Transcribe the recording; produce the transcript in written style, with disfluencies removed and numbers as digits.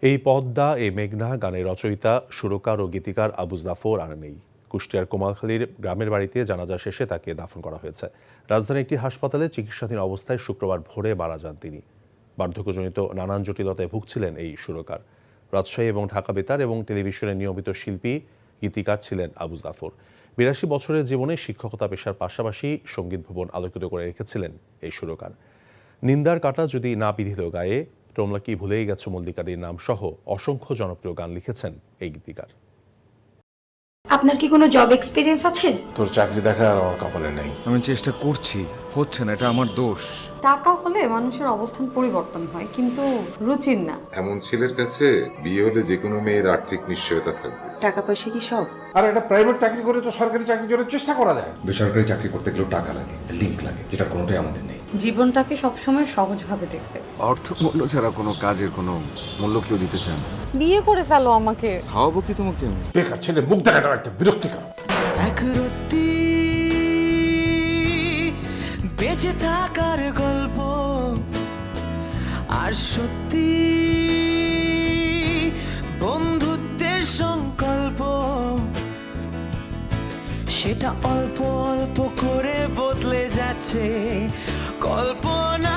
এই পদ্মা এই মেঘনা গানের রচয়িতা সুরকার ও গীতিকার আবু জাফর আর নেই। কুষ্টিয়ার কোমাখালীর গ্রামের বাড়িতে জানাজা শেষে তাকে দাফন করা হয়েছে। রাজধানীর একটি হাসপাতালে চিকিৎসাধীন অবস্থায় শুক্রবার ভোরে মারা যান তিনি। বার্ধক্যজনিত নানান জটিলতায় ভুগছিলেন এই সুরকার। রাজশাহী এবং ঢাকা বেতার এবং টেলিভিশনের নিয়মিত শিল্পী গীতিকার ছিলেন আবু জাফর। ৮২ বছরের জীবনে শিক্ষকতা পেশার পাশাপাশি সঙ্গীত ভুবন আলোকিত করে রেখেছিলেন এই সুরকার। নিন্দার কাঁটা যদি না বিধিত গায়ে, তোমরা কি ভুলেই গেছো মল্লিকাদের নাম সহ অসংখ্য জনপ্রিয় গান লিখেছেন এই গীতিকার। আপনার কি কোনো জব এক্সপিরিয়েন্স আছে? তোর চাকরি দেখা আর আমার কপালে নেই। আমি চেষ্টা করছি, হচ্ছে না, এটা আমার দোষ। টাকা হলে মানুষের অবস্থান পরিবর্তন হয়, কিন্তু রুচির না। এমন ছেলের কাছে বিয়ে হলে যে কোনো মেয়ের আর্থিক নিশ্চয়তা থাকবে। টাকা পয়সা কি সব? আর একটা প্রাইভেট চাকরি করে তো সরকারি চাকরির জন্য চেষ্টা করা যায়। বেসরকারি চাকরি করতে গেলেও টাকা লাগে, লিঙ্ক লাগে, যেটা কোনোটাই আমাদের নেই। জীবনটাকে সবসময় সহজভাবে দেখবে। অর্থ মূল্য ছাড়া কোনো কাজের কোনো মূল্য কেউ দিতে চান না। বিয়ে করে ফেলো আমাকে। খাওয়াবো কি তোমাকে আমি? বেকার ছেলে মুখ দেখাটা একটা বিরক্তিকর। এক রত্তি বেঁচে থাকার গল্প, আর সত্যি বন্ধুত্বের সংকল্প, সেটা অল্প অল্প করে বদলে যাচ্ছে কল্পনা।